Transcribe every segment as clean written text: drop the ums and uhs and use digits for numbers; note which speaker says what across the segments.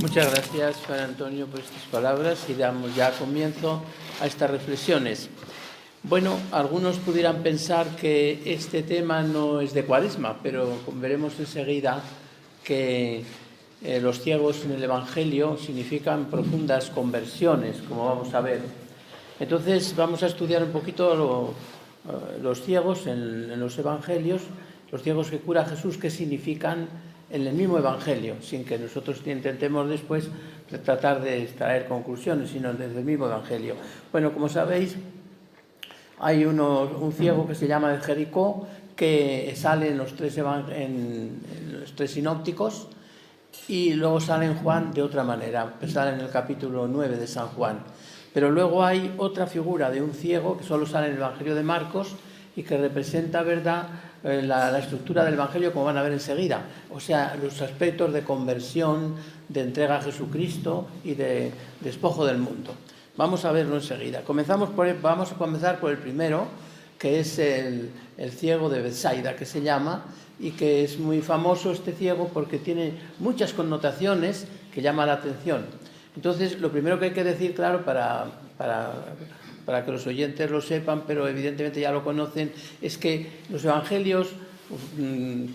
Speaker 1: Muchas gracias, Padre Antonio, por estas palabras y damos ya comienzo a estas reflexiones. Bueno, algunos pudieran pensar que este tema no es de Cuaresma, pero veremos enseguida que los ciegos en el Evangelio significan profundas conversiones, como vamos a ver. Entonces vamos a estudiar un poquito los ciegos en los Evangelios, los ciegos que cura Jesús, qué significan en el mismo Evangelio, sin que nosotros intentemos después tratar de extraer conclusiones, sino desde el mismo Evangelio. Bueno, como sabéis, hay un ciego que se llama de Jericó, que sale en los tres sinópticos, y luego sale en Juan de otra manera, sale en el capítulo 9 de San Juan. Pero luego hay otra figura de un ciego que solo sale en el Evangelio de Marcos y que representa, ¿verdad?, la estructura del Evangelio, como van a ver enseguida. O sea, los aspectos de conversión, de entrega a Jesucristo y de despojo del mundo. Vamos a verlo enseguida. Vamos a comenzar por el primero, que es el ciego de Betsaida, que se llama, y que es muy famoso este ciego porque tiene muchas connotaciones que llaman la atención. Entonces, lo primero que hay que decir, claro, para que los oyentes lo sepan, pero evidentemente ya lo conocen, es que los evangelios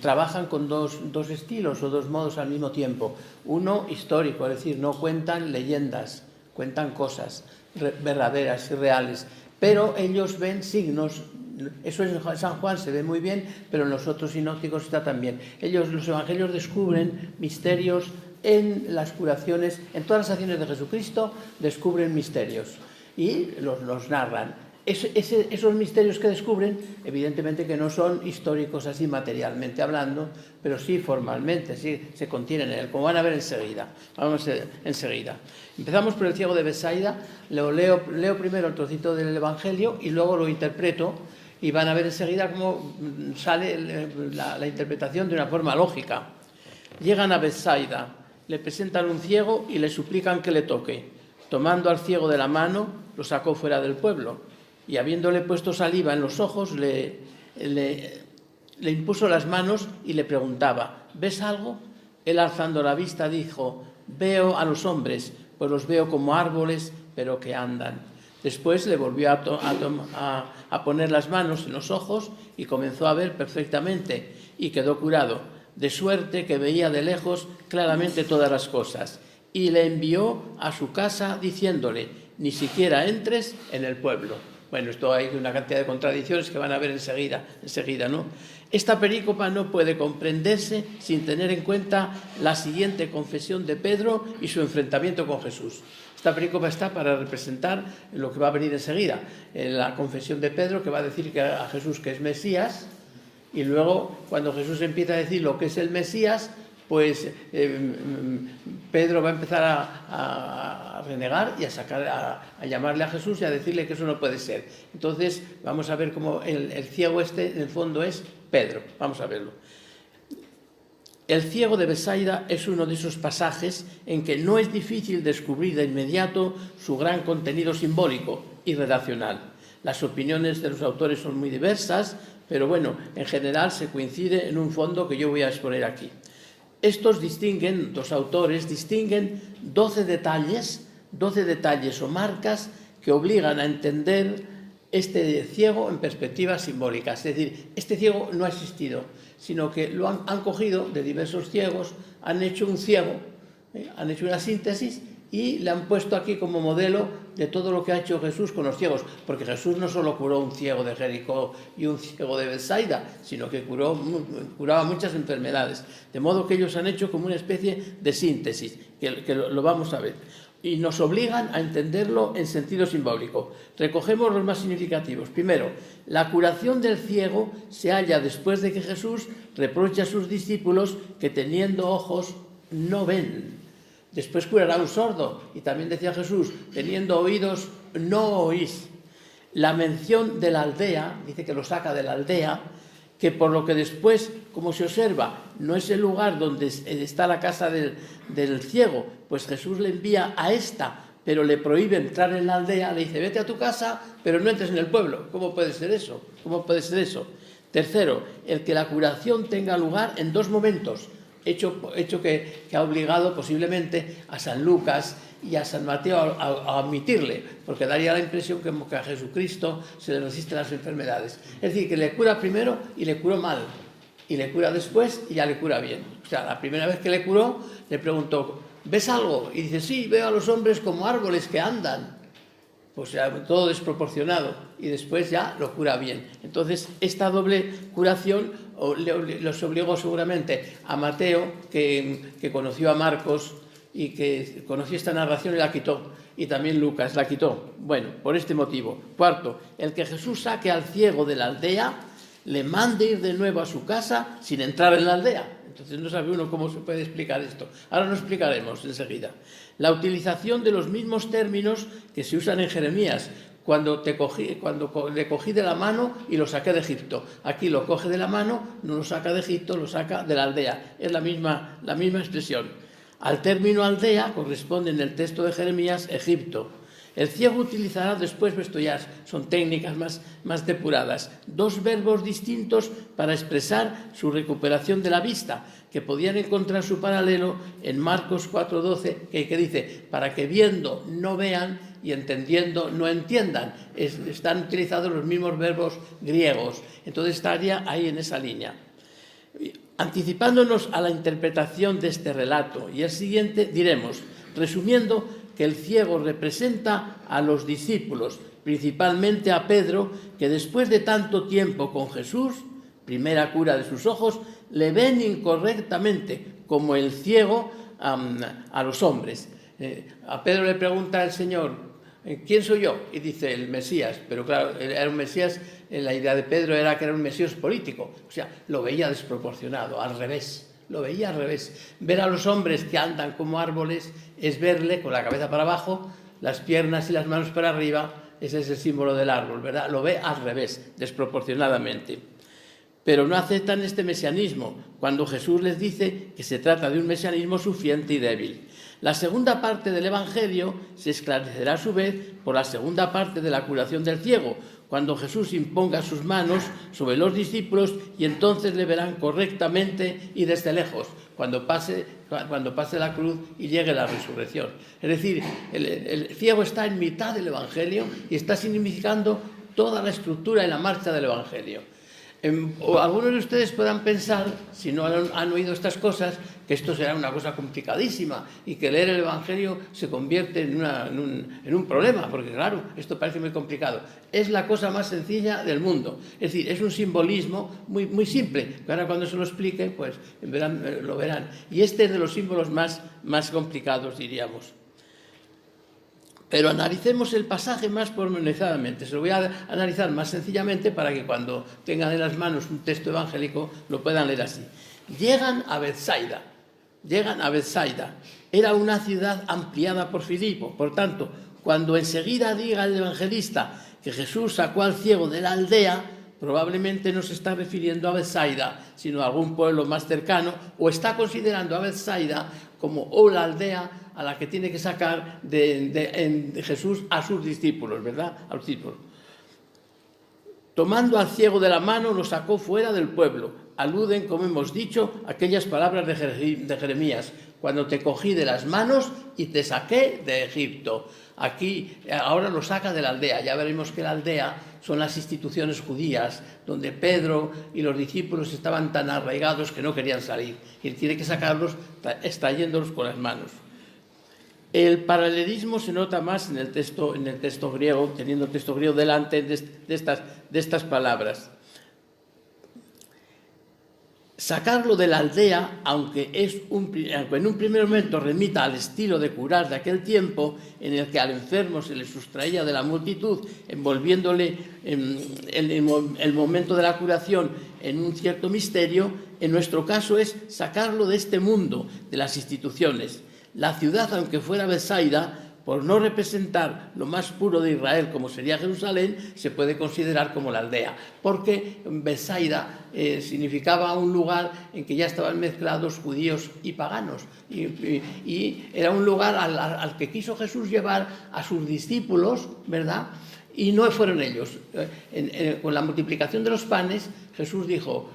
Speaker 1: trabajan con dos estilos o dos modos al mismo tiempo. Uno histórico, es decir, no cuentan leyendas, cuentan cosas verdaderas y reales, pero ellos ven signos. Eso en San Juan se ve muy bien, pero en los otros sinópticos está también. Los evangelios descubren misterios en las curaciones, en todas las acciones de Jesucristo descubren misterios y los narran. Esos misterios que descubren, evidentemente que no son históricos así materialmente hablando, pero sí formalmente, sí se contienen en él, como van a ver enseguida. Vamos enseguida. Empezamos por el ciego de Betsaida. Leo primero el trocito del Evangelio y luego lo interpreto, y van a ver enseguida cómo sale la interpretación de una forma lógica. Llegan a Betsaida, le presentan un ciego y le suplican que le toque. Tomando al ciego de la mano, lo sacó fuera del pueblo, y habiéndole puesto saliva en los ojos, le impuso las manos y le preguntaba: ¿ves algo? Él, alzando la vista, dijo: veo a los hombres, pues los veo como árboles, pero que andan. Después le volvió a poner las manos en los ojos y comenzó a ver perfectamente, y quedó curado, de suerte que veía de lejos claramente todas las cosas. Y le envió a su casa diciéndole: ni siquiera entres en el pueblo. Bueno, esto hay una cantidad de contradicciones que van a ver enseguida, ¿no? Esta perícopa no puede comprenderse sin tener en cuenta la siguiente confesión de Pedro y su enfrentamiento con Jesús. Esta perícopa está para representar lo que va a venir enseguida, la confesión de Pedro, que va a decir a Jesús que es Mesías, y luego cuando Jesús empieza a decir lo que es el Mesías, pues Pedro va a empezar a renegar y a llamarle a Jesús y a decirle que eso no puede ser. Entonces vamos a ver cómo el ciego en el fondo es Pedro. Vamos a verlo. El ciego de Betsaida es uno de esos pasajes en que no es difícil descubrir de inmediato su gran contenido simbólico y redaccional. Las opiniones de los autores son muy diversas, pero bueno, en general se coincide en un fondo que yo voy a exponer aquí. Dos autores distinguen 12 detalles o marcas que obligan a entender este ciego en perspectiva simbólica. Es decir, este ciego no ha existido, sino que lo han cogido de diversos ciegos, han hecho un ciego, han hecho una síntesis y le han puesto aquí como modelo de todo lo que ha hecho Jesús con los ciegos, porque Jesús no solo curó un ciego de Jericó y un ciego de Betsaida, sino que curaba muchas enfermedades, de modo que ellos han hecho como una especie de síntesis, que lo vamos a ver, y nos obligan a entenderlo en sentido simbólico. Recogemos los más significativos. Primero, la curación del ciego se halla después de que Jesús reprocha a sus discípulos que teniendo ojos no ven. Después curará a un sordo, y también decía Jesús: teniendo oídos, no oís. La mención de la aldea, dice que lo saca de la aldea, que por lo que después, como se observa, no es el lugar donde está la casa del ciego, pues Jesús le envía a esta, pero le prohíbe entrar en la aldea, le dice: vete a tu casa, pero no entres en el pueblo. ¿Cómo puede ser eso? ¿Cómo puede ser eso? Tercero, el que la curación tenga lugar en dos momentos. hecho que ha obligado posiblemente a San Lucas y a San Mateo a admitirle, porque daría la impresión que a Jesucristo se le resisten las enfermedades. Es decir, que le cura primero y le curó mal, y le cura después y ya le cura bien. O sea, la primera vez que le curó, le preguntó, ¿ves algo? Y dice, sí, veo a los hombres como árboles que andan. Pues ya todo desproporcionado, y después ya lo cura bien. Entonces, esta doble curación los obligó seguramente a Mateo, que conoció a Marcos, y que conoció esta narración y la quitó, y también Lucas la quitó. Bueno, por este motivo. Cuarto, el que Jesús saque al ciego de la aldea, le mande ir de nuevo a su casa sin entrar en la aldea. Entonces no sabe uno cómo se puede explicar esto. Ahora lo explicaremos enseguida. La utilización de los mismos términos que se usan en Jeremías, cuando le cogí de la mano y lo saqué de Egipto. Aquí lo coge de la mano, no lo saca de Egipto, lo saca de la aldea. Es la misma expresión. Al término aldea corresponde en el texto de Jeremías Egipto. El ciego utilizará después, esto ya son técnicas más depuradas, dos verbos distintos para expresar su recuperación de la vista, que podían encontrar su paralelo en Marcos 4:12, que dice, para que viendo no vean y entendiendo no entiendan. Están utilizados los mismos verbos griegos. Entonces estaría ahí en esa línea. Anticipándonos a la interpretación de este relato y el siguiente, diremos, resumiendo, que el ciego representa a los discípulos, principalmente a Pedro, que después de tanto tiempo con Jesús, primera cura de sus ojos, le ven incorrectamente como el ciego a los hombres. A Pedro le pregunta el Señor, ¿quién soy yo? Y dice, el Mesías. Pero claro, era un Mesías, la idea de Pedro era que era un Mesías político. O sea, lo veía desproporcionado, al revés. Lo veía al revés. Ver a los hombres que andan como árboles es verle con la cabeza para abajo, las piernas y las manos para arriba. Ese es el símbolo del árbol, ¿verdad? Lo ve al revés, desproporcionadamente. Pero no aceptan este mesianismo, cuando Jesús les dice que se trata de un mesianismo sufriente y débil. La segunda parte del Evangelio se esclarecerá a su vez por la segunda parte de la curación del ciego, cuando Jesús imponga sus manos sobre los discípulos y entonces le verán correctamente y desde lejos, cuando pase la cruz y llegue la resurrección. Es decir, el ciego está en mitad del Evangelio y está significando toda la estructura y la marcha del Evangelio. O algunos de ustedes puedan pensar, si no han oído estas cosas, que esto será una cosa complicadísima y que leer el Evangelio se convierte en un problema, porque claro, esto parece muy complicado. Es la cosa más sencilla del mundo. Es decir, es un simbolismo muy, muy simple, que ahora cuando se lo explique, pues lo verán. Y este es de los símbolos más complicados, diríamos. Pero analicemos el pasaje más pormenorizadamente. Se lo voy a analizar más sencillamente para que cuando tengan en las manos un texto evangélico lo puedan leer así. Llegan a Bethsaida. Era una ciudad ampliada por Filipo. Por tanto, cuando enseguida diga el evangelista que Jesús sacó al ciego de la aldea, probablemente no se está refiriendo a Bethsaida, sino a algún pueblo más cercano, o está considerando a Bethsaida como la aldea a la que tiene que sacar de Jesús a sus discípulos, ¿verdad? A los discípulos. Tomando al ciego de la mano, lo sacó fuera del pueblo. Aluden, como hemos dicho, aquellas palabras de Jeremías, cuando te cogí de las manos y te saqué de Egipto. Aquí, ahora lo saca de la aldea. Ya veremos que la aldea son las instituciones judías, donde Pedro y los discípulos estaban tan arraigados que no querían salir. Y él tiene que sacarlos extrayéndolos con las manos. El paralelismo se nota más en el texto griego, teniendo el texto griego delante de estas palabras. Sacarlo de la aldea, aunque en un primer momento remita al estilo de curar de aquel tiempo, en el que al enfermo se le sustraía de la multitud, envolviéndole el momento de la curación en un cierto misterio, en nuestro caso es sacarlo de este mundo, de las instituciones. La ciudad, aunque fuera Bethsaida, por no representar lo más puro de Israel, como sería Jerusalén, se puede considerar como la aldea, porque Bethsaida significaba un lugar en que ya estaban mezclados judíos y paganos, y era un lugar al que quiso Jesús llevar a sus discípulos, ¿verdad? Y no fueron ellos. Con la multiplicación de los panes, Jesús dijo,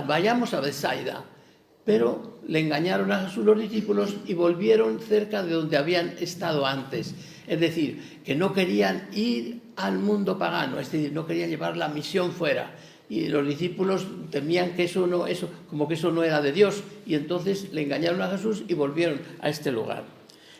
Speaker 1: vayamos a Bethsaida. pero le engañaron a Jesús los discípulos y volvieron cerca de donde habían estado antes. Es decir, que no querían ir al mundo pagano, es decir, no querían llevar la misión fuera. Y los discípulos temían que eso no era de Dios, y entonces le engañaron a Jesús y volvieron a este lugar.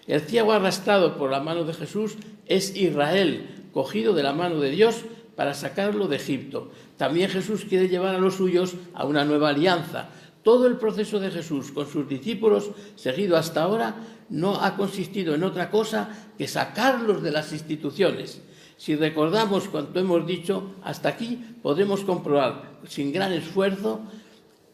Speaker 1: El ciego arrastrado por la mano de Jesús es Israel, cogido de la mano de Dios para sacarlo de Egipto. También Jesús quiere llevar a los suyos a una nueva alianza. Todo el proceso de Jesús con sus discípulos, seguido hasta ahora, no ha consistido en otra cosa que sacarlos de las instituciones. Si recordamos cuanto hemos dicho, hasta aquí podremos comprobar sin gran esfuerzo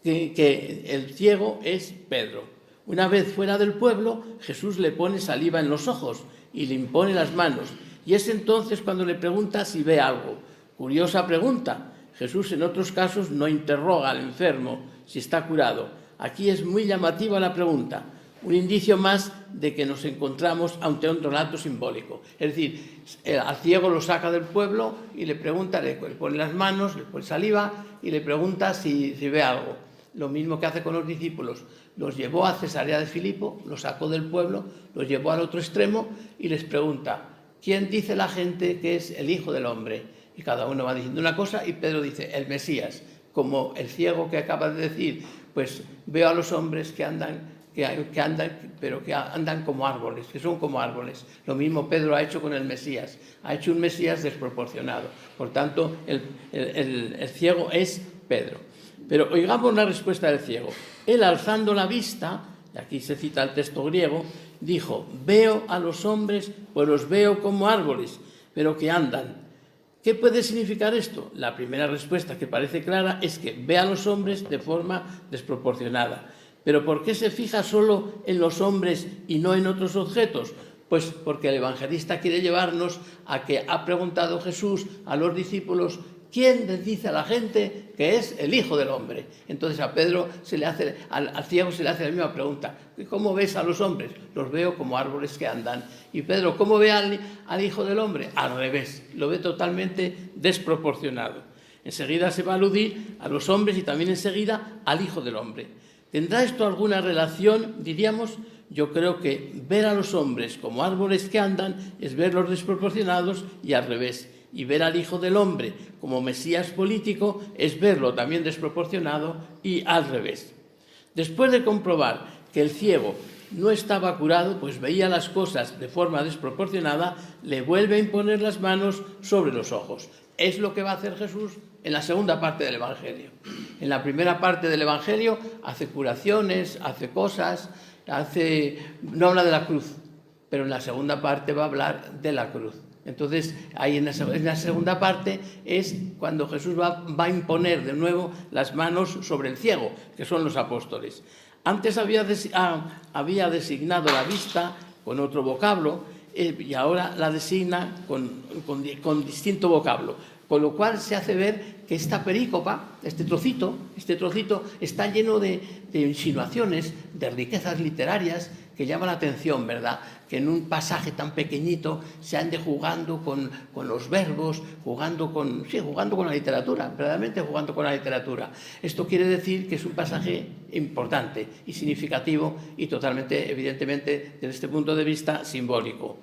Speaker 1: que el ciego es Pedro. Una vez fuera del pueblo, Jesús le pone saliva en los ojos y le impone las manos. Y es entonces cuando le pregunta si ve algo. Curiosa pregunta. Jesús en otros casos no interroga al enfermo si está curado. Aquí es muy llamativa la pregunta. Un indicio más de que nos encontramos ante un relato simbólico. Es decir, al ciego lo saca del pueblo y le pregunta, le pone las manos, le pone saliva y le pregunta si ve algo. Lo mismo que hace con los discípulos. Los llevó a Cesarea de Filipo, los sacó del pueblo, los llevó al otro extremo y les pregunta, ¿quién dice la gente que es el Hijo del Hombre? Y cada uno va diciendo una cosa y Pedro dice, el Mesías. Como el ciego que acaba de decir, pues veo a los hombres que andan como árboles, que son como árboles. Lo mismo Pedro ha hecho con el Mesías, ha hecho un Mesías desproporcionado. Por tanto, el ciego es Pedro. Pero oigamos la respuesta del ciego. Él, alzando la vista, y aquí se cita el texto griego, dijo, veo a los hombres, pues los veo como árboles, pero que andan. ¿Qué puede significar esto? La primera respuesta, que parece clara, es que ve a los hombres de forma desproporcionada. ¿Pero por qué se fija solo en los hombres y no en otros objetos? Pues porque el evangelista quiere llevarnos a que ha preguntado Jesús a los discípulos, ¿quién les dice a la gente que es el Hijo del Hombre? Entonces a Pedro al ciego se le hace la misma pregunta. ¿Cómo ves a los hombres? Los veo como árboles que andan. Y Pedro, ¿cómo ve al Hijo del Hombre? Al revés, lo ve totalmente desproporcionado. Enseguida se va a aludir a los hombres y también enseguida al Hijo del Hombre. ¿Tendrá esto alguna relación? Diríamos, yo creo que ver a los hombres como árboles que andan es verlos desproporcionados y al revés. Y ver al Hijo del Hombre como Mesías político es verlo también desproporcionado y al revés. Después de comprobar que el ciego no estaba curado, pues veía las cosas de forma desproporcionada, le vuelve a imponer las manos sobre los ojos. Es lo que va a hacer Jesús en la segunda parte del Evangelio. En la primera parte del Evangelio hace curaciones, hace cosas, no habla de la cruz, pero en la segunda parte va a hablar de la cruz. Entonces, ahí en la segunda parte es cuando Jesús va a imponer de nuevo las manos sobre el ciego, que son los apóstoles. Antes había designado la vista con otro vocablo y ahora la designa con distinto vocablo. Con lo cual se hace ver que esta perícopa, este trocito, está lleno de insinuaciones, de riquezas literarias que llaman la atención, ¿verdad? Que en un pasaje tan pequeñito se ande jugando con los verbos, jugando con la literatura, verdaderamente jugando con la literatura. Esto quiere decir que es un pasaje importante y significativo y totalmente, evidentemente, desde este punto de vista, simbólico.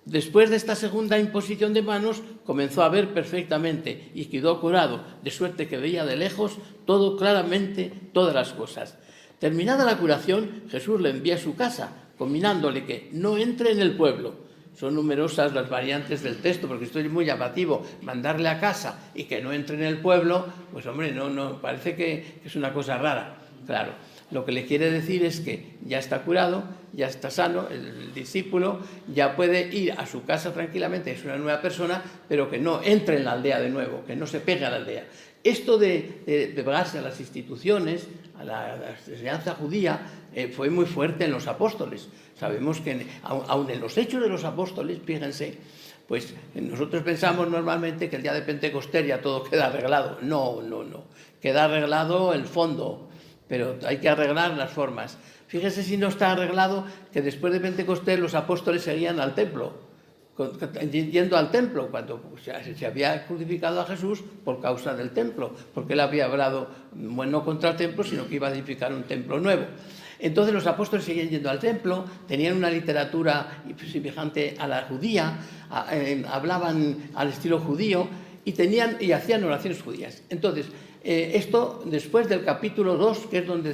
Speaker 1: Después de esta segunda imposición de manos, comenzó a ver perfectamente y quedó curado, de suerte que veía de lejos todo claramente, todas las cosas. Terminada la curación, Jesús le envía a su casa, combinándole que no entre en el pueblo. Son numerosas las variantes del texto, porque esto es muy llamativo. Mandarle a casa y que no entre en el pueblo, pues hombre, no parece que es una cosa rara. Claro, lo que le quiere decir es que ya está curado, ya está sano, el discípulo ya puede ir a su casa tranquilamente, es una nueva persona, pero que no entre en la aldea de nuevo, que no se pegue a la aldea. Esto de pegarse a las instituciones, a la enseñanza judía, fue muy fuerte en los apóstoles. Sabemos que aun en los hechos de los apóstoles, fíjense, pues nosotros pensamos normalmente que el día de Pentecostés ya todo queda arreglado. No. Queda arreglado el fondo, pero hay que arreglar las formas. Fíjese si no está arreglado que después de Pentecostés los apóstoles seguían al templo. yendo al templo, cuando se había crucificado a Jesús por causa del templo, porque él había hablado, bueno, no contra el templo, sino que iba a edificar un templo nuevo. Entonces los apóstoles seguían yendo al templo, tenían una literatura semejante a la judía, hablaban al estilo judío y hacían oraciones judías. Entonces, esto después del capítulo 2, que es donde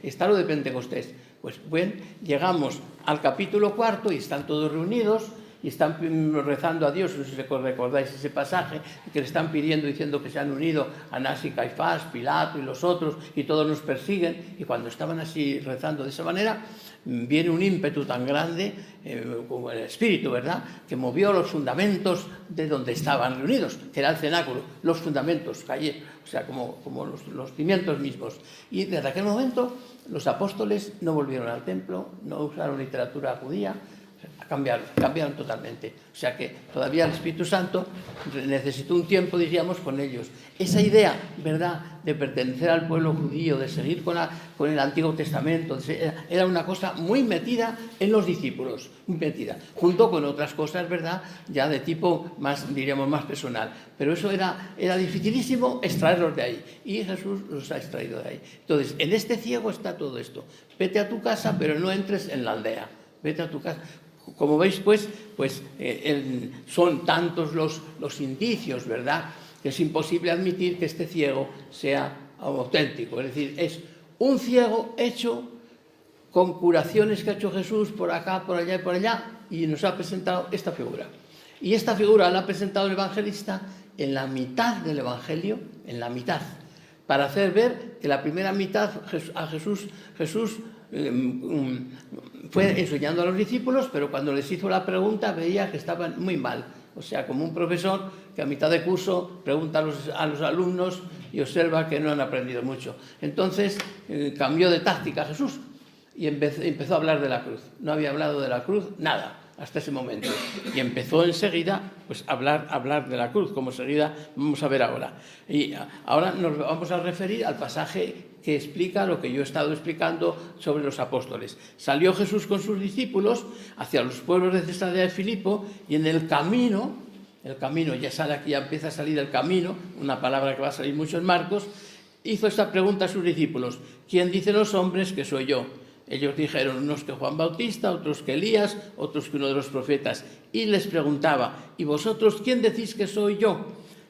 Speaker 1: está lo de Pentecostés. Pues bueno, llegamos al capítulo 4 y están todos reunidos y están rezando a Dios, no sé si recordáis ese pasaje, que le están pidiendo, diciendo que se han unido Anás y Caifás, Pilato y los otros, y todos nos persiguen, y cuando estaban así rezando de esa manera, viene un ímpetu tan grande, como el Espíritu, ¿verdad?, que movió los fundamentos de donde estaban reunidos, que era el cenáculo, los fundamentos, o sea, como los cimientos mismos. Y desde aquel momento los apóstoles no volvieron al templo, no usaron literatura judía, cambiaron totalmente. O sea que todavía el Espíritu Santo necesitó un tiempo, diríamos, con ellos. Esa idea, ¿verdad?, de pertenecer al pueblo judío, de seguir con el Antiguo Testamento, era una cosa muy metida en los discípulos, muy metida, junto con otras cosas, ¿verdad?, ya de tipo más, diríamos, más personal. Pero eso era dificilísimo extraerlos de ahí. Y Jesús los ha extraído de ahí. Entonces, en este ciego está todo esto. Vete a tu casa, pero no entres en la aldea. Vete a tu casa. Como veis, pues son tantos los indicios, ¿verdad?, que es imposible admitir que este ciego sea auténtico. Es decir, es un ciego hecho con curaciones que ha hecho Jesús por acá, por allá y por allá, y nos ha presentado esta figura. Y esta figura la ha presentado el evangelista en la mitad del Evangelio, en la mitad, para hacer ver que la primera mitad a Jesús fue enseñando a los discípulos, pero cuando les hizo la pregunta veía que estaban muy mal. O sea, como un profesor que a mitad de curso pregunta a los alumnos y observa que no han aprendido mucho. Entonces cambió de táctica Jesús y empezó a hablar de la cruz. No había hablado de la cruz nada hasta ese momento. Y empezó enseguida pues, a hablar de la cruz, como enseguida vamos a ver ahora. Y ahora nos vamos a referir al pasaje que explica lo que yo he estado explicando sobre los apóstoles. Salió Jesús con sus discípulos hacia los pueblos de Cesarea de Filipo y en el camino ya empieza a salir el camino, una palabra que va a salir mucho en Marcos, hizo esta pregunta a sus discípulos: ¿quién dicen los hombres que soy yo? Ellos dijeron, unos que Juan Bautista, otros que Elías, otros que uno de los profetas. Y les preguntaba, ¿y vosotros quién decís que soy yo?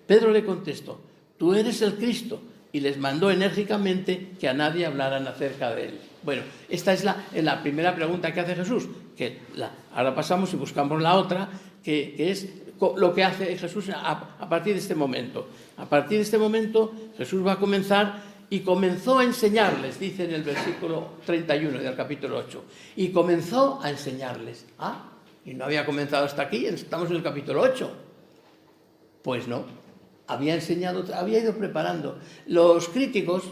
Speaker 1: Pedro le contestó, tú eres el Cristo. Y les mandó enérgicamente que a nadie hablaran acerca de él. Bueno, esta es la primera pregunta que hace Jesús. Ahora pasamos y buscamos la otra, que es lo que hace Jesús a partir de este momento. A partir de este momento Jesús va a comenzar y comenzó a enseñarles, dice en el versículo 31 del capítulo 8. Y comenzó a enseñarles. Y no había comenzado hasta aquí, estamos en el capítulo 8. Pues no. Había ido preparando. Los críticos,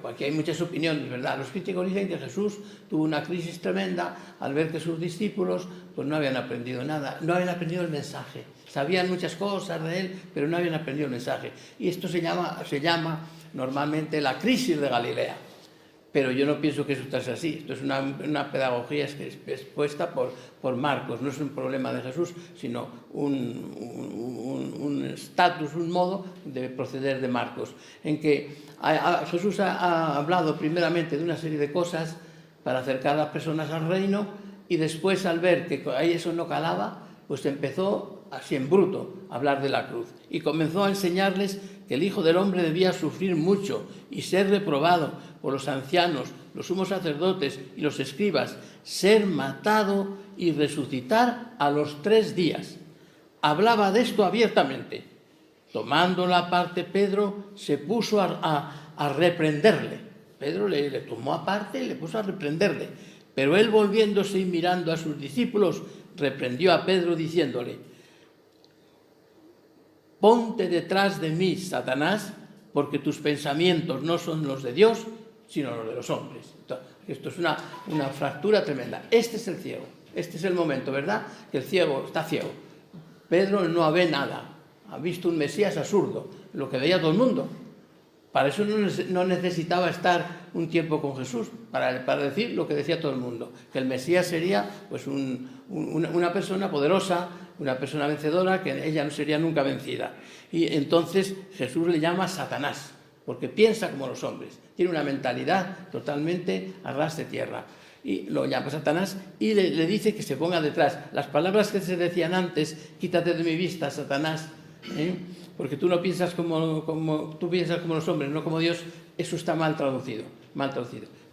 Speaker 1: aquí hay muchas opiniones, ¿verdad? Los críticos dicen que Jesús tuvo una crisis tremenda al ver que sus discípulos pues no habían aprendido nada, no habían aprendido el mensaje. Sabían muchas cosas de él, pero no habían aprendido el mensaje. Y esto se llama normalmente la crisis de Galilea. Pero yo no pienso que eso sea así. Esto es una pedagogía expuesta por Marcos. No es un problema de Jesús, sino un estatus, un modo de proceder de Marcos, en que Jesús ha hablado primeramente de una serie de cosas para acercar a las personas al reino, y después, al ver que ahí eso no calaba, pues empezó así en bruto a hablar de la cruz y comenzó a enseñarles que el Hijo del Hombre debía sufrir mucho y ser reprobado por los ancianos, los sumos sacerdotes y los escribas, ser matado y resucitar a los 3 días. Hablaba de esto abiertamente. Tomándola aparte, Pedro se puso a reprenderle. Pedro le tomó aparte y le puso a reprenderle. Pero él, volviéndose y mirando a sus discípulos, reprendió a Pedro diciéndole: ponte detrás de mí, Satanás, porque tus pensamientos no son los de Dios, sino los de los hombres. Entonces, esto es una fractura tremenda. Este es el ciego, este es el momento, ¿verdad? Que el ciego está ciego. Pedro no ve nada, ha visto un Mesías absurdo, lo que veía todo el mundo. Para eso no necesitaba estar un tiempo con Jesús, para decir lo que decía todo el mundo, que el Mesías sería pues una persona poderosa, una persona vencedora, que ella no sería nunca vencida. Y entonces Jesús le llama Satanás, porque piensa como los hombres, tiene una mentalidad totalmente a ras de tierra. Y lo llama Satanás y le dice que se ponga detrás. Las palabras que se decían antes, quítate de mi vista, Satanás, porque tú no piensas tú piensas como los hombres, no como Dios, eso está mal traducido.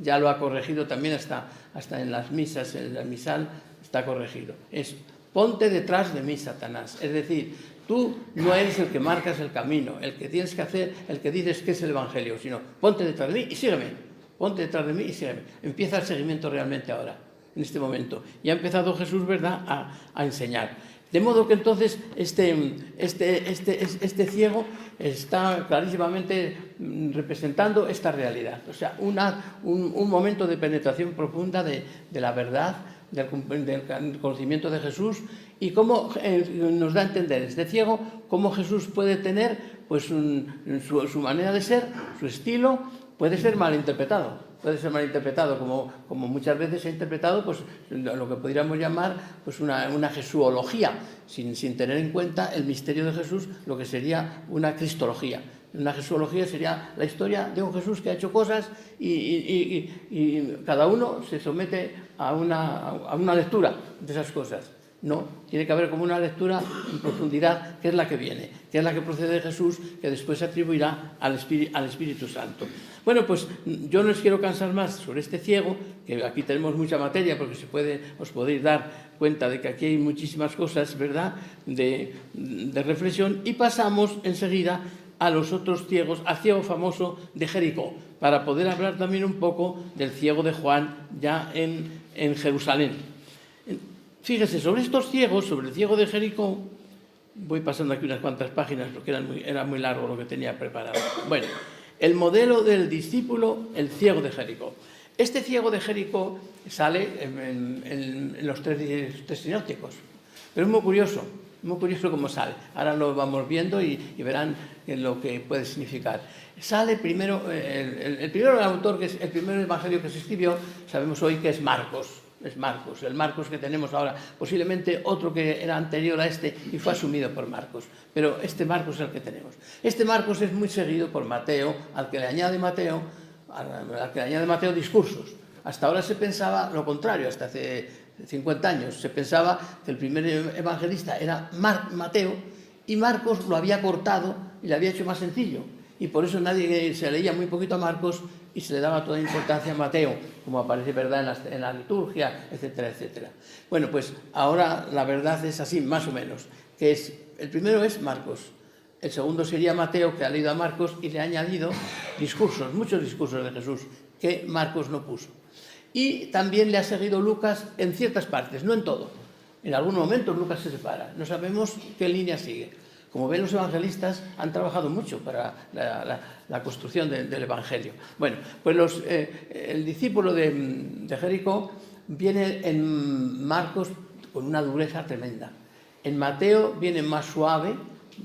Speaker 1: Ya lo ha corregido también hasta en las misas, en el misal está corregido. Es ponte detrás de mí, Satanás. Es decir, tú no eres el que marcas el camino, el que tienes que hacer, el que dices que es el Evangelio, sino ponte detrás de mí y sígueme. Ponte detrás de mí y sígueme. Empieza el seguimiento realmente ahora, en este momento. Y ha empezado Jesús, ¿verdad?, a enseñar. De modo que entonces este ciego está clarísimamente representando esta realidad. O sea, un momento de penetración profunda de la verdad, del conocimiento de Jesús, y cómo nos da a entender este ciego, cómo Jesús puede tener pues su manera de ser, su estilo, puede ser malinterpretado. Puede ser malinterpretado como muchas veces se ha interpretado pues, lo que podríamos llamar pues, una jesuología, sin tener en cuenta el misterio de Jesús, lo que sería una cristología. Una jesuología sería la historia de un Jesús que ha hecho cosas y cada uno se somete a una lectura de esas cosas. No, tiene que haber como una lectura en profundidad, que es la que viene, que es la que procede de Jesús, que después se atribuirá al Espíritu Santo. Bueno, pues yo no les quiero cansar más sobre este ciego, que aquí tenemos mucha materia, porque os podéis dar cuenta de que aquí hay muchísimas cosas, ¿verdad?, de reflexión, y pasamos enseguida a los otros ciegos, al ciego famoso de Jericó, para poder hablar también un poco del ciego de Juan ya en Jerusalén. Fíjese, sobre estos ciegos, sobre el ciego de Jericó, voy pasando aquí unas cuantas páginas porque era muy largo lo que tenía preparado. Bueno, el modelo del discípulo, el ciego de Jericó. Este ciego de Jericó sale en los tres sinópticos, pero es muy curioso cómo sale. Ahora lo vamos viendo y verán lo que puede significar. Sale primero, el primer autor, que es el primer evangelio que se escribió, sabemos hoy que es Marcos. Es Marcos, el Marcos que tenemos ahora, posiblemente otro que era anterior a este y fue asumido por Marcos, pero este Marcos es el que tenemos. Este Marcos es muy seguido por Mateo, al que le añade Mateo discursos. Hasta ahora se pensaba lo contrario, hasta hace 50 años se pensaba que el primer evangelista era Mateo y Marcos lo había cortado y le había hecho más sencillo. Y por eso nadie se leía muy poquito a Marcos y se le daba toda importancia a Mateo, como aparece, ¿verdad?, en la liturgia, etcétera, etcétera. Bueno, pues ahora la verdad es así, más o menos, que el primero es Marcos, el segundo sería Mateo, que ha leído a Marcos y le ha añadido discursos, muchos discursos de Jesús, que Marcos no puso. Y también le ha seguido Lucas en ciertas partes, no en todo. En algún momento Lucas se separa, no sabemos qué línea sigue. Como ven, los evangelistas han trabajado mucho para la construcción del Evangelio. Bueno, pues el discípulo de Jericó viene en Marcos con una dureza tremenda. En Mateo viene más suave,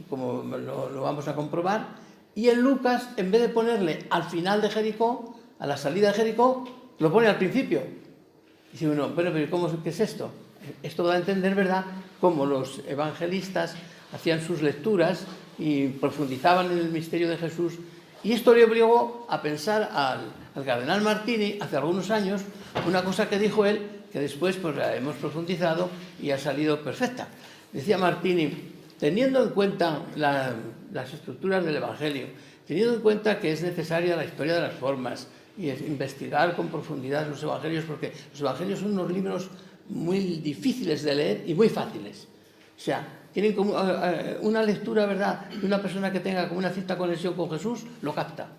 Speaker 1: como lo vamos a comprobar, y en Lucas, en vez de ponerle al final de Jericó, a la salida de Jericó, lo pone al principio. Y dice uno, pero ¿qué es esto? Esto da a entender, ¿verdad?, cómo los evangelistas hacían sus lecturas y profundizaban en el misterio de Jesús. Y esto le obligó a pensar al cardenal Martini, hace algunos años, una cosa que dijo él, que después pues, la hemos profundizado y ha salido perfecta. Decía Martini, teniendo en cuenta las estructuras del Evangelio, teniendo en cuenta que es necesaria la historia de las formas y investigar con profundidad los Evangelios, porque los Evangelios son unos libros muy difíciles de leer y muy fáciles. O sea, tienen como una lectura, ¿verdad?, de una persona que tenga como una cierta conexión con Jesús, lo capta,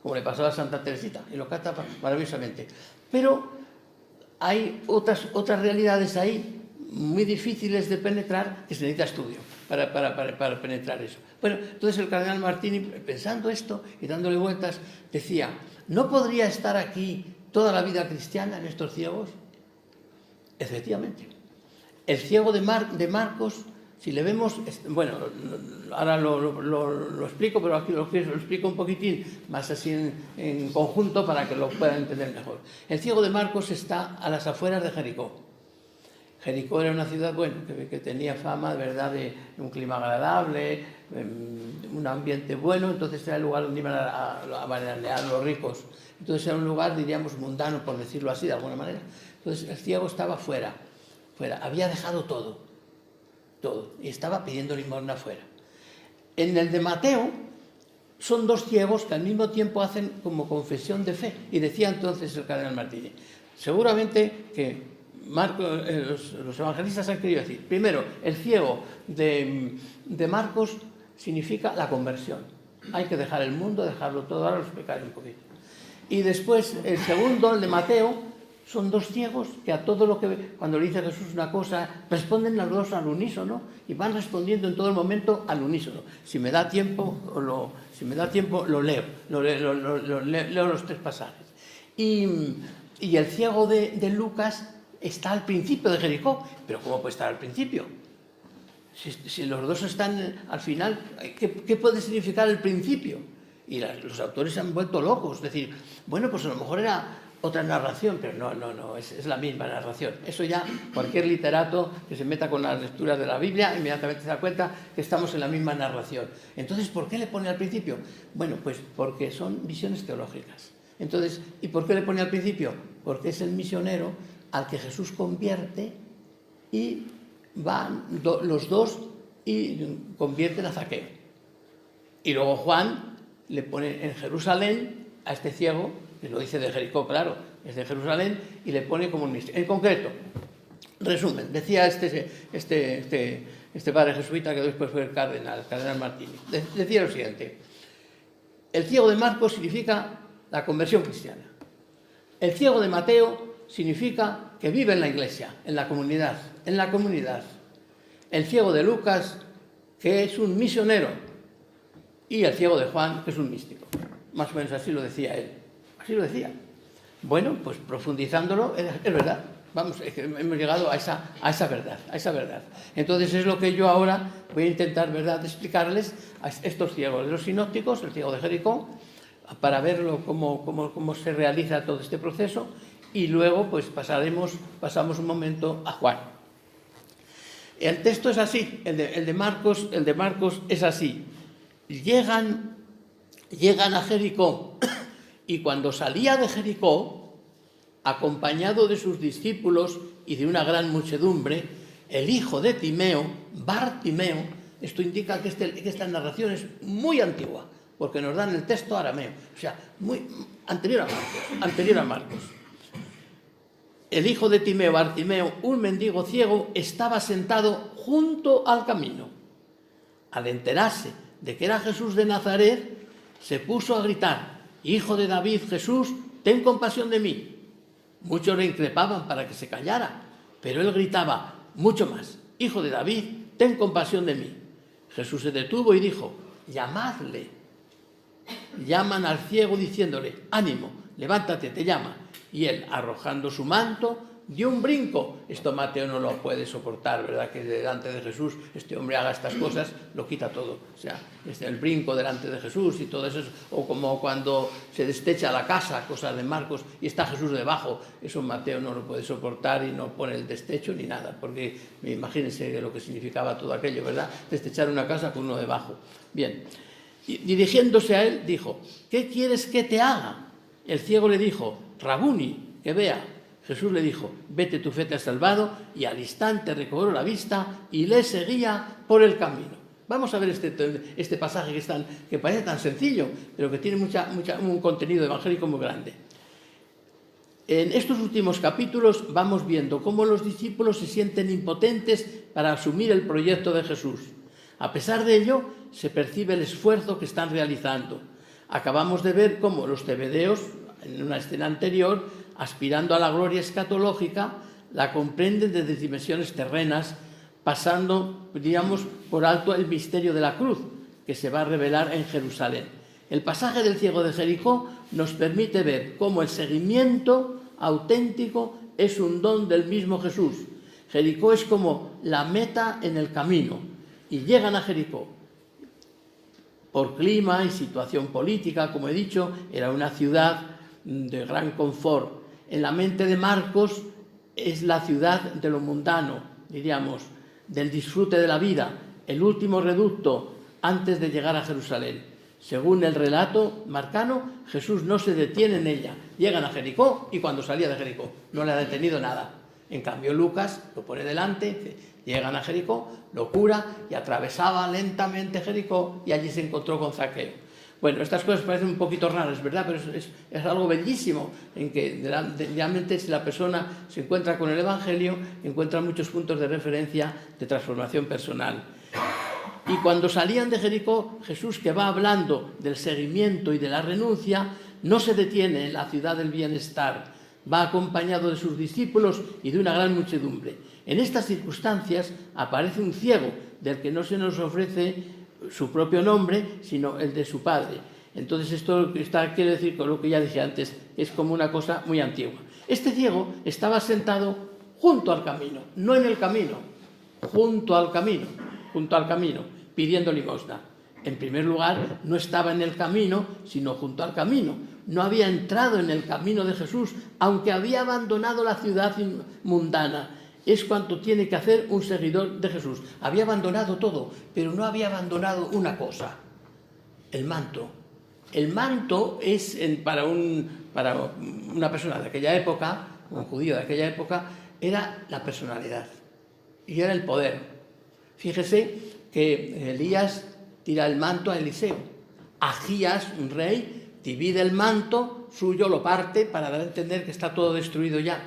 Speaker 1: como le pasó a Santa Teresita, y lo capta maravillosamente. Pero hay otras realidades ahí muy difíciles de penetrar que se necesita estudio para penetrar eso. Bueno, entonces el cardenal Martini, pensando esto y dándole vueltas, decía, ¿no podría estar aquí toda la vida cristiana en estos ciegos? Efectivamente. El ciego de Marcos Si le vemos, bueno, ahora lo explico, pero aquí lo explico un poquitín más así en conjunto para que lo puedan entender mejor. El ciego de Marcos está a las afueras de Jericó. Jericó era una ciudad, bueno, que tenía fama, de verdad, de un clima agradable, un ambiente bueno, entonces era el lugar donde iban a veranear los ricos. Entonces era un lugar, diríamos, mundano, por decirlo así, de alguna manera. Entonces el ciego estaba fuera, había dejado todo, y estaba pidiendo limosna fuera. En el de Mateo son dos ciegos que al mismo tiempo hacen como confesión de fe, y decía entonces el cardenal Martínez, seguramente que los evangelistas han querido decir, primero, el ciego de Marcos significa la conversión. Hay que dejar el mundo, dejarlo todo, ahora los explicaré un poquito. Y después, el segundo, el de Mateo, son dos ciegos que a todo lo que cuando le dice Jesús una cosa, responden los dos al unísono y van respondiendo en todo el momento al unísono. Si me da tiempo, lo leo los tres pasajes. Y el ciego de Lucas está al principio de Jericó. ¿Pero cómo puede estar al principio? Si los dos están al final, ¿qué puede significar el principio? Y los autores se han vuelto locos. Es decir, bueno, pues a lo mejor era otra narración, pero no, es la misma narración. Eso ya cualquier literato que se meta con las lecturas de la Biblia inmediatamente se da cuenta que estamos en la misma narración. Entonces, ¿por qué le pone al principio? Bueno, pues porque son visiones teológicas. Entonces, ¿y por qué le pone al principio? Porque es el misionero al que Jesús convierte y van los dos y convierten a Zaqueo. Y luego Juan le pone en Jerusalén a este ciego, que lo dice de Jericó, claro, es de Jerusalén, y le pone como un misterio. En concreto, resumen, decía este padre jesuita que después fue el cardenal Martínez, decía lo siguiente: el ciego de Marcos significa la conversión cristiana. El ciego de Mateo significa que vive en la iglesia, en la comunidad. El ciego de Lucas, que es un misionero, y el ciego de Juan, que es un místico. Más o menos así lo decía él. Así lo decía. Bueno, pues profundizándolo, es verdad. Vamos, es que hemos llegado a esa verdad. Entonces es lo que yo ahora voy a intentar, ¿verdad?, de explicarles a estos ciegos de los sinópticos, el ciego de Jericó, para verlo cómo se realiza todo este proceso, y luego pues pasamos un momento a Juan. El texto es así, el de Marcos es así. Llegan a Jericó, y cuando salía de Jericó, acompañado de sus discípulos y de una gran muchedumbre, el hijo de Timeo, Bartimeo, esto indica que esta narración es muy antigua, porque nos dan el texto arameo, o sea, muy anterior a Marcos. El hijo de Timeo, Bartimeo, un mendigo ciego, estaba sentado junto al camino. Al enterarse de que era Jesús de Nazaret, se puso a gritar: «Hijo de David, Jesús, ten compasión de mí». Muchos le increpaban para que se callara, pero él gritaba mucho más: «Hijo de David, ten compasión de mí». Jesús se detuvo y dijo: «Llamadle». Llaman al ciego diciéndole: «Ánimo, levántate, te llama». Y él, arrojando su manto, dio un brinco. Esto Mateo no lo puede soportar, ¿verdad?, que delante de Jesús este hombre haga estas cosas, lo quita todo. O sea, el brinco delante de Jesús y todo eso, o como cuando se destecha la casa, cosas de Marcos, y está Jesús debajo, eso Mateo no lo puede soportar y no pone el destecho ni nada, porque imagínense lo que significaba todo aquello, ¿verdad?, destechar una casa con uno debajo. Bien, y dirigiéndose a él, dijo: «¿Qué quieres que te haga?». El ciego le dijo: «Rabuni, que vea». Jesús le dijo: «Vete, tu fe te ha salvado», y al instante recobró la vista y le seguía por el camino. Vamos a ver este pasaje que parece tan sencillo, pero que tiene un contenido evangélico muy grande. En estos últimos capítulos vamos viendo cómo los discípulos se sienten impotentes para asumir el proyecto de Jesús. A pesar de ello, se percibe el esfuerzo que están realizando. Acabamos de ver cómo los zebedeos, en una escena anterior, aspirando a la gloria escatológica, la comprenden desde dimensiones terrenas, pasando, digamos, por alto el misterio de la cruz, que se va a revelar en Jerusalén. El pasaje del ciego de Jericó nos permite ver cómo el seguimiento auténtico es un don del mismo Jesús, Jericó es como la meta en el camino, y llegan a Jericó. Por clima y situación política, como he dicho, era una ciudad de gran confort. En la mente de Marcos es la ciudad de lo mundano, diríamos, del disfrute de la vida, el último reducto antes de llegar a Jerusalén. Según el relato marcano, Jesús no se detiene en ella. Llegan a Jericó y cuando salía de Jericó no le ha detenido nada. En cambio, Lucas lo pone delante, llegan a Jericó, lo cura y atravesaba lentamente Jericó y allí se encontró con Zaqueo. Bueno, estas cosas parecen un poquito raras, ¿verdad? Pero es algo bellísimo, en que realmente si la persona se encuentra con el Evangelio, encuentra muchos puntos de referencia de transformación personal. Y cuando salían de Jericó, Jesús, que va hablando del seguimiento y de la renuncia, no se detiene en la ciudad del bienestar, va acompañado de sus discípulos y de una gran muchedumbre. En estas circunstancias aparece un ciego, del que no se nos ofrece su propio nombre, sino el de su padre. Entonces esto quiere decir, con lo que ya dije antes, es como una cosa muy antigua. Este ciego estaba sentado junto al camino, no en el camino, junto al camino, pidiendo limosna. En primer lugar, no estaba en el camino, sino junto al camino. No había entrado en el camino de Jesús, aunque había abandonado la ciudad mundana. Es cuanto tiene que hacer un seguidor de Jesús. Había abandonado todo, pero no había abandonado una cosa: el manto. El manto es, para una persona de aquella época, un judío de aquella época, era la personalidad y era el poder. Fíjese que Elías tira el manto a Eliseo. Agías, un rey, divide el manto suyo, lo parte para dar a entender que está todo destruido ya.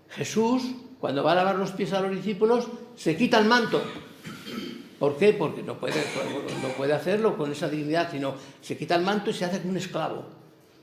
Speaker 1: Jesús, cuando va a lavar los pies a los discípulos, se quita el manto. ¿Por qué? Porque no puede hacerlo con esa dignidad, sino se quita el manto y se hace como un esclavo.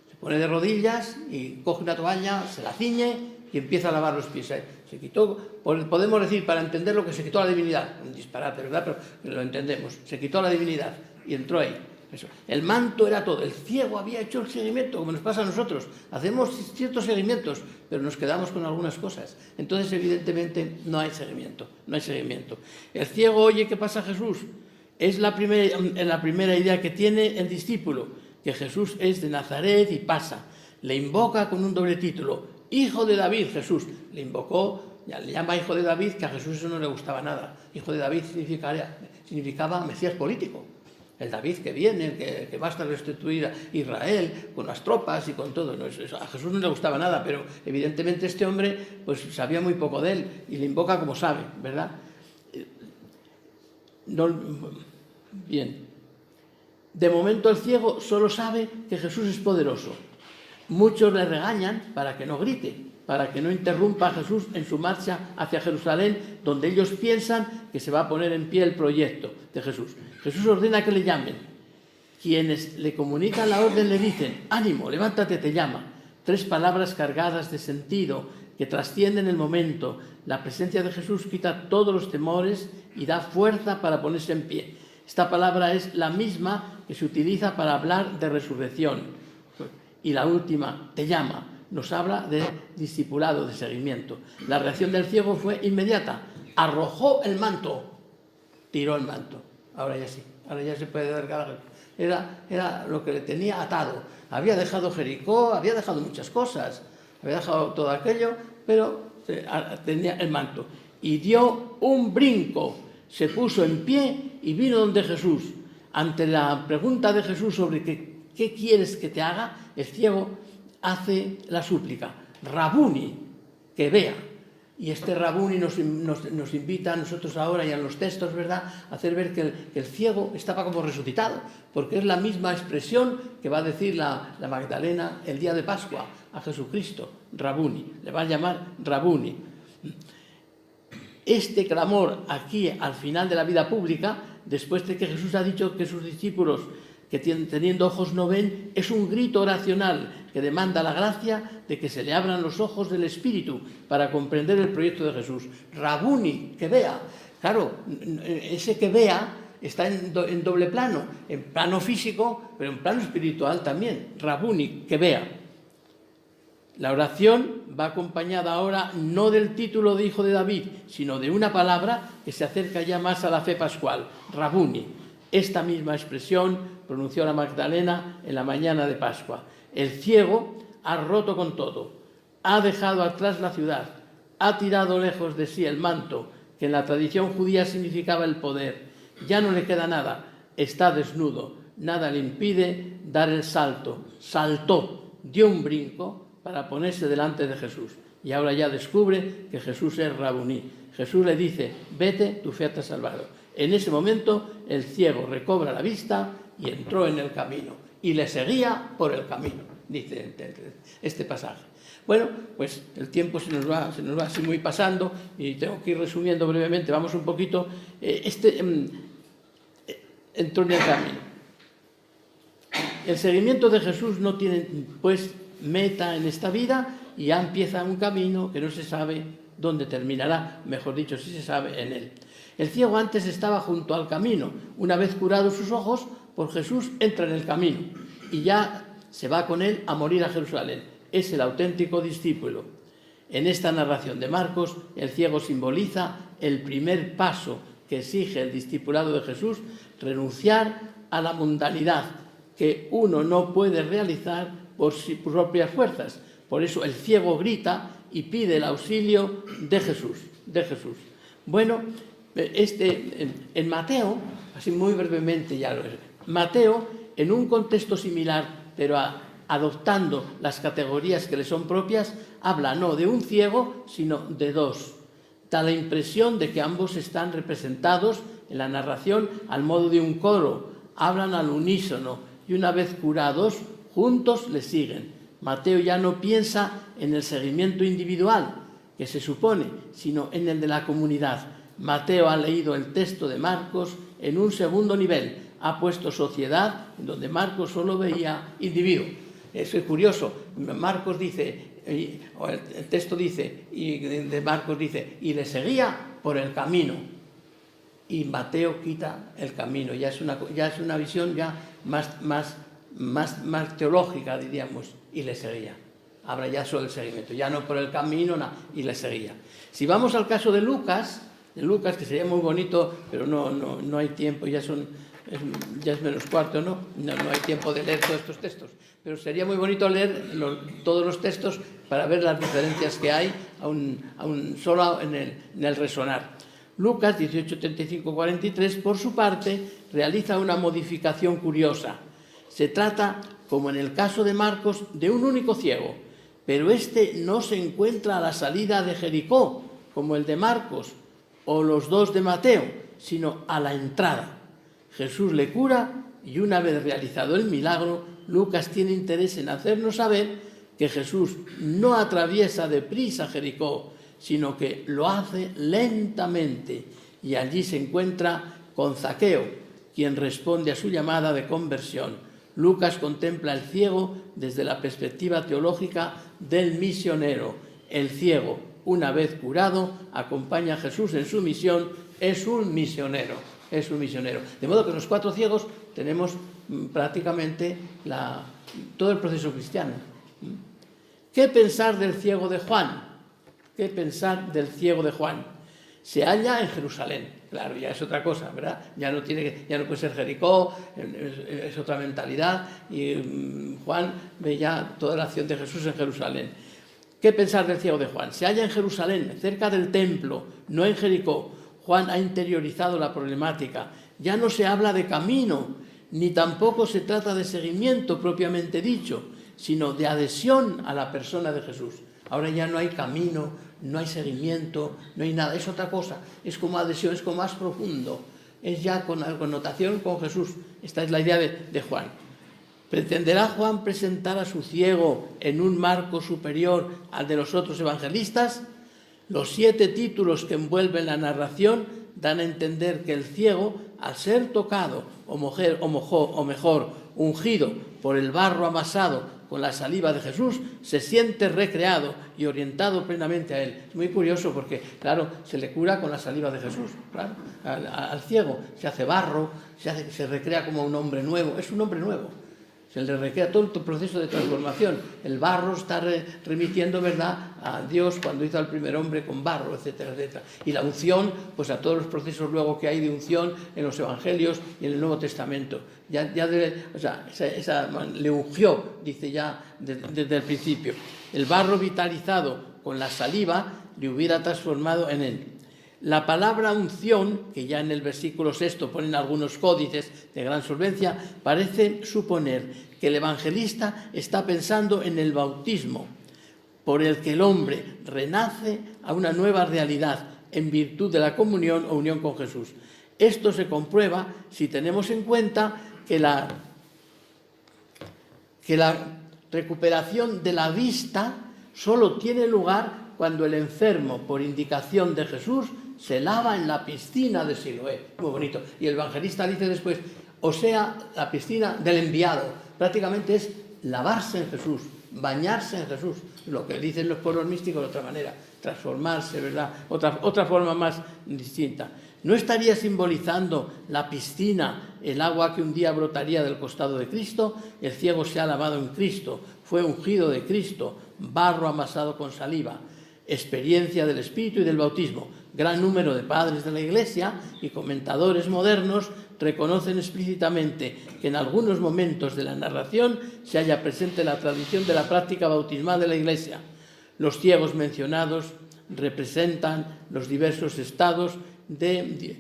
Speaker 1: Se pone de rodillas y coge una toalla, se la ciñe y empieza a lavar los pies. Se quitó, podemos decir, para entenderlo, que se quitó la divinidad. Un disparate, ¿verdad? Pero lo entendemos. Se quitó la divinidad y entró ahí. Eso. El manto era todo. El ciego había hecho el seguimiento, como nos pasa a nosotros. Hacemos ciertos seguimientos, pero nos quedamos con algunas cosas. Entonces, evidentemente, no hay seguimiento. El ciego oye qué pasa a Jesús. Es la primera idea que tiene el discípulo, que Jesús es de Nazaret y pasa. Le invoca con un doble título: Hijo de David. Jesús le invocó, ya le llama Hijo de David, que a Jesús eso no le gustaba nada. Hijo de David significaba Mesías político. El David que viene, que basta restituir a Israel con las tropas y con todo. No, a Jesús no le gustaba nada, pero evidentemente este hombre pues sabía muy poco de él y le invoca como sabe, ¿verdad? Bien. De momento el ciego solo sabe que Jesús es poderoso. Muchos le regañan para que no grite, para que no interrumpa a Jesús en su marcha hacia Jerusalén, donde ellos piensan que se va a poner en pie el proyecto de Jesús. Jesús ordena que le llamen. Quienes le comunican la orden le dicen: ánimo, levántate, te llama. 3 palabras cargadas de sentido que trascienden el momento. La presencia de Jesús quita todos los temores y da fuerza para ponerse en pie. Esta palabra es la misma que se utiliza para hablar de resurrección. Y la última, te llama, nos habla de discipulado, de seguimiento. La reacción del ciego fue inmediata. Arrojó el manto, tiró el manto. Ahora ya sí, ahora ya se puede dar cada... Era lo que le tenía atado. Había dejado Jericó, había dejado muchas cosas, había dejado todo aquello, pero tenía el manto. Y dio un brinco, se puso en pie y vino donde Jesús. Ante la pregunta de Jesús sobre qué quieres que te haga, el ciego hace la súplica: Rabuni, que vea. Y este Rabuni nos invita a nosotros ahora y a los textos, ¿verdad?, a hacer ver que el ciego estaba como resucitado, porque es la misma expresión que va a decir la Magdalena el día de Pascua a Jesucristo: Rabuni, le va a llamar Rabuni. Este clamor aquí al final de la vida pública, después de que Jesús ha dicho que sus discípulos que teniendo ojos no ven, es un grito oracional que demanda la gracia de que se le abran los ojos del Espíritu para comprender el proyecto de Jesús. Rabuni, que vea. Claro, ese que vea está en doble plano, en plano físico, pero en plano espiritual también. Rabuni, que vea. La oración va acompañada ahora no del título de hijo de David, sino de una palabra que se acerca ya más a la fe pascual, Rabuni. Esta misma expresión pronunció la Magdalena en la mañana de Pascua. El ciego ha roto con todo, ha dejado atrás la ciudad, ha tirado lejos de sí el manto, que en la tradición judía significaba el poder. Ya no le queda nada, está desnudo, nada le impide dar el salto. Saltó, dio un brinco para ponerse delante de Jesús. Y ahora ya descubre que Jesús es Rabuní. Jesús le dice, vete, tu fe te ha salvado. En ese momento el ciego recobra la vista y entró en el camino. Y le seguía por el camino, dice este pasaje. Bueno, pues el tiempo se nos va así muy pasando y tengo que ir resumiendo brevemente. Vamos un poquito. Entró en el camino. El seguimiento de Jesús no tiene, pues, meta en esta vida y ya empieza un camino que no se sabe dónde terminará, mejor dicho, sí se sabe en él. El ciego antes estaba junto al camino. Una vez curados sus ojos, por Jesús entra en el camino y ya se va con él a morir a Jerusalén. Es el auténtico discípulo. En esta narración de Marcos, el ciego simboliza el primer paso que exige el discipulado de Jesús, renunciar a la mundanidad que uno no puede realizar por sus propias fuerzas. Por eso el ciego grita y pide el auxilio de Jesús. Bueno, en Mateo, así muy brevemente ya lo es, Mateo, en un contexto similar, pero adoptando las categorías que le son propias, habla no de un ciego, sino de dos. Da la impresión de que ambos están representados en la narración al modo de un coro, hablan al unísono y una vez curados, juntos le siguen. Mateo ya no piensa en el seguimiento individual, que se supone, sino en el de la comunidad. Mateo ha leído el texto de Marcos en un segundo nivel, ha puesto sociedad, en donde Marcos solo veía individuo. Eso es curioso. Marcos dice, o el texto dice, y de Marcos dice, y le seguía por el camino. Y Mateo quita el camino. Ya es una visión ya más teológica, diríamos, y le seguía. Habla ya solo el seguimiento, ya no por el camino, y le seguía. Si vamos al caso de Lucas, que sería muy bonito, pero no hay tiempo, ya es menos cuarto, ¿no? No hay tiempo de leer todos estos textos. Pero sería muy bonito leer todos los textos para ver las diferencias que hay, aún solo en el resonar. Lucas 18:35-43, por su parte, realiza una modificación curiosa. Se trata, como en el caso de Marcos, de un único ciego, pero este no se encuentra a la salida de Jericó, como el de Marcos o los dos de Mateo, sino a la entrada. Jesús le cura y una vez realizado el milagro, Lucas tiene interés en hacernos saber que Jesús no atraviesa deprisa Jericó, sino que lo hace lentamente y allí se encuentra con Zaqueo, quien responde a su llamada de conversión. Lucas contempla al ciego desde la perspectiva teológica del misionero. El ciego, una vez curado, acompaña a Jesús en su misión, es un misionero. De modo que los 4 ciegos tenemos prácticamente todo el proceso cristiano. ¿Qué pensar del ciego de Juan? Se halla en Jerusalén. Claro, ya es otra cosa, ¿verdad? Ya no puede ser Jericó, es otra mentalidad. Y Juan ve ya toda la acción de Jesús en Jerusalén. ¿Qué pensar del ciego de Juan? Se halla en Jerusalén, cerca del templo, no en Jericó. Juan ha interiorizado la problemática. Ya no se habla de camino, ni tampoco se trata de seguimiento propiamente dicho, sino de adhesión a la persona de Jesús. Ahora ya no hay camino, no hay seguimiento, no hay nada, es otra cosa, es como adhesión, es como más profundo, es ya con connotación con Jesús. Esta es la idea de Juan. ¿Pretenderá Juan presentar a su ciego en un marco superior al de los otros evangelistas? Los 7 títulos que envuelven la narración dan a entender que el ciego, al ser tocado o mejor ungido por el barro amasado con la saliva de Jesús, se siente recreado y orientado plenamente a él. Es muy curioso porque, claro, se le cura con la saliva de Jesús. Claro, al ciego se hace barro, se recrea como un hombre nuevo. Es un hombre nuevo. Se le recrea todo el proceso de transformación. El barro está remitiendo, ¿verdad?, a Dios cuando hizo al primer hombre con barro, etcétera, etcétera. Y la unción, pues a todos los procesos luego que hay de unción en los evangelios y en el Nuevo Testamento. Le ungió, dice ya desde el principio. El barro vitalizado con la saliva le hubiera transformado en él. La palabra unción, que ya en el versículo 6 ponen algunos códices de gran solvencia, parece suponer que el evangelista está pensando en el bautismo, por el que el hombre renace a una nueva realidad en virtud de la comunión o unión con Jesús. Esto se comprueba si tenemos en cuenta que la recuperación de la vista solo tiene lugar cuando el enfermo, por indicación de Jesús, se lava en la piscina de Siloé. Muy bonito. Y el evangelista dice después, o sea, la piscina del enviado. Prácticamente es lavarse en Jesús, bañarse en Jesús. Lo que dicen los pueblos místicos de otra manera, transformarse, ¿verdad? Otra forma más distinta. ¿No estaría simbolizando la piscina el agua que un día brotaría del costado de Cristo? El ciego se ha lavado en Cristo, fue ungido de Cristo, barro amasado con saliva. Experiencia del Espíritu y del bautismo. Gran número de padres de la Iglesia y comentadores modernos reconocen explícitamente que en algunos momentos de la narración se halla presente la tradición de la práctica bautismal de la Iglesia. Los ciegos mencionados representan los diversos estados de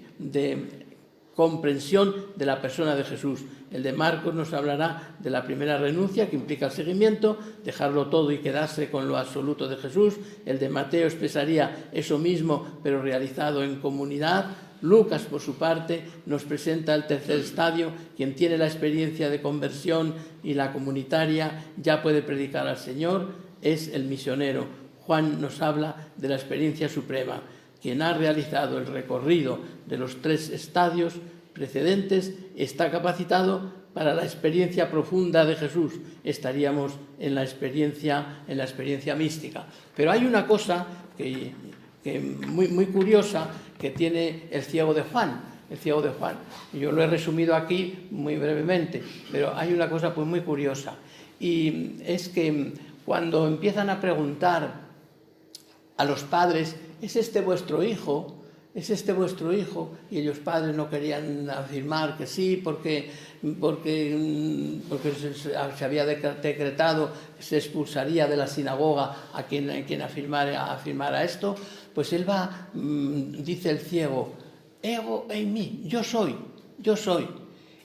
Speaker 1: comprensión de la persona de Jesús. El de Marcos nos hablará de la primera renuncia, que implica el seguimiento, dejarlo todo y quedarse con lo absoluto de Jesús. El de Mateo expresaría eso mismo, pero realizado en comunidad. Lucas, por su parte, nos presenta el tercer estadio. Quien tiene la experiencia de conversión y la comunitaria ya puede predicar al Señor, es el misionero. Juan nos habla de la experiencia suprema. Quien ha realizado el recorrido de los 3 estadios precedentes está capacitado para la experiencia profunda de Jesús. Estaríamos en la experiencia mística. Pero hay una cosa que muy curiosa que tiene el ciego de Juan. Yo lo he resumido aquí muy brevemente, pero hay una cosa pues muy curiosa. Y es que cuando empiezan a preguntar a los padres, ¿es este vuestro hijo? ¿Es este vuestro hijo? Y ellos padres no querían afirmar que sí, porque se había decretado que se expulsaría de la sinagoga a quien afirmara esto. Pues él va, dice el ciego, ego eimi, yo soy.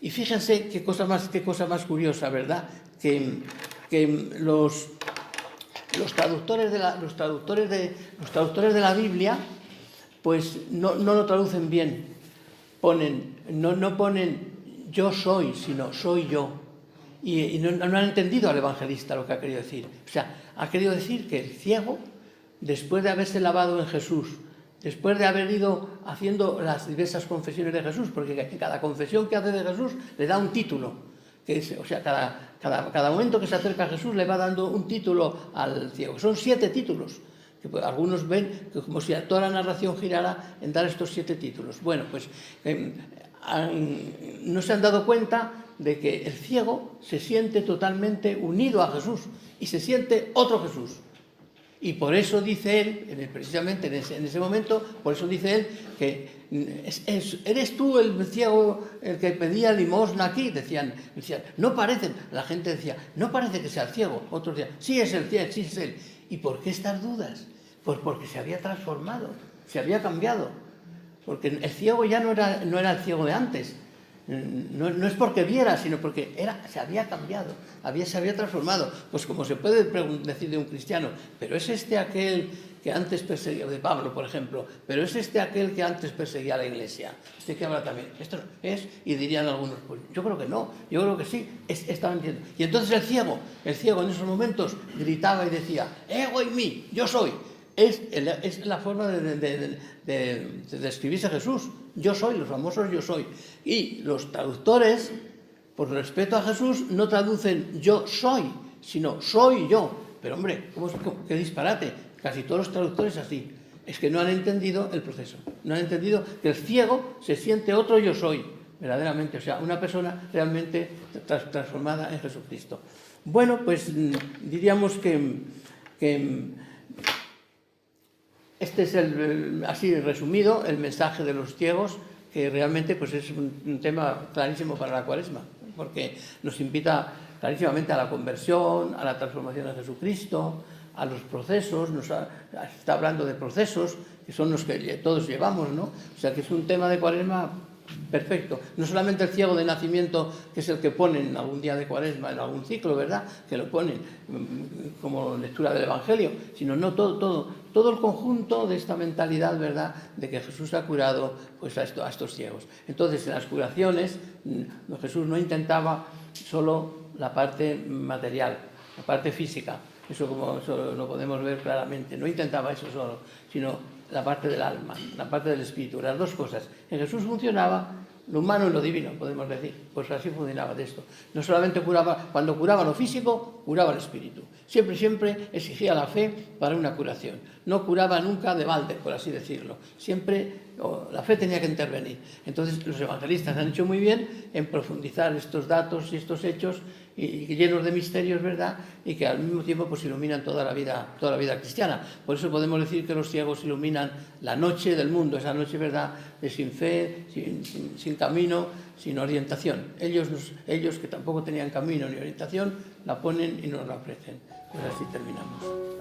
Speaker 1: Y fíjense qué cosa más curiosa, ¿verdad? Que los traductores de la Biblia pues no lo traducen bien. No ponen yo soy, sino soy yo. Y no han entendido al evangelista lo que ha querido decir. O sea, ha querido decir que el ciego, después de haberse lavado en Jesús, después de haber ido haciendo las diversas confesiones de Jesús, porque cada confesión que hace de Jesús le da un título. O sea, cada momento que se acerca a Jesús le va dando un título al ciego. Son 7 títulos, que algunos ven que como si toda la narración girara en dar estos 7 títulos. Bueno, pues no se han dado cuenta de que el ciego se siente totalmente unido a Jesús y se siente otro Jesús. Y por eso dice él, precisamente en ese momento, por eso dice él que ¿eres tú el ciego el que pedía limosna aquí? Decían, no parece, la gente decía, no parece que sea el ciego. Otros decían, sí es el ciego, sí es él. ¿Y por qué estas dudas? Pues porque se había transformado, se había cambiado. Porque el ciego ya no era el ciego de antes. No es porque viera, sino porque se había cambiado, se había transformado. Pues como se puede decir de un cristiano, pero es aquel que antes perseguía, de Pablo, por ejemplo, pero es aquel que antes perseguía a la Iglesia. Que habla también. Esto es, y dirían algunos, pues yo creo que no, yo creo que sí, estaban diciendo. Y entonces el ciego en esos momentos gritaba y decía, ego en mí, yo soy. Es la forma de describirse a Jesús. Yo soy, los famosos yo soy. Y los traductores, por respeto a Jesús, no traducen yo soy, sino soy yo. Pero hombre, qué disparate. Casi todos los traductores así. Es que no han entendido el proceso. No han entendido que el ciego se siente otro yo soy. verdaderamente, o sea, una persona realmente transformada en Jesucristo. Bueno, pues diríamos que este es así resumido el mensaje de los ciegos, que realmente pues es un tema clarísimo para la Cuaresma, porque nos invita clarísimamente a la conversión, a la transformación de Jesucristo, a los procesos, está hablando de procesos que son los que todos llevamos, ¿no? O sea que es un tema de Cuaresma perfecto. No solamente el ciego de nacimiento, que es el que ponen algún día de Cuaresma en algún ciclo, ¿verdad? Que lo ponen como lectura del Evangelio, sino no todo el conjunto de esta mentalidad, ¿verdad? De que Jesús ha curado pues a estos ciegos. Entonces, en las curaciones, Jesús no intentaba solo la parte material, la parte física. Eso lo podemos ver claramente. No intentaba eso solo, sino la parte del alma, la parte del espíritu, las dos cosas. En Jesús funcionaba lo humano y lo divino, podemos decir. Pues así funcionaba de esto. No solamente curaba, cuando curaba lo físico, curaba el espíritu. Siempre exigía la fe para una curación. No curaba nunca de balde, por así decirlo. Siempre la fe tenía que intervenir. Entonces los evangelistas han hecho muy bien en profundizar estos datos y estos hechos y llenos de misterios, ¿verdad? Y que al mismo tiempo pues iluminan toda la vida cristiana. Por eso podemos decir que los ciegos iluminan la noche del mundo, esa noche, ¿verdad?, de sin fe, sin camino, sin orientación. Ellos que tampoco tenían camino ni orientación, la ponen y nos la ofrecen. Pues así terminamos.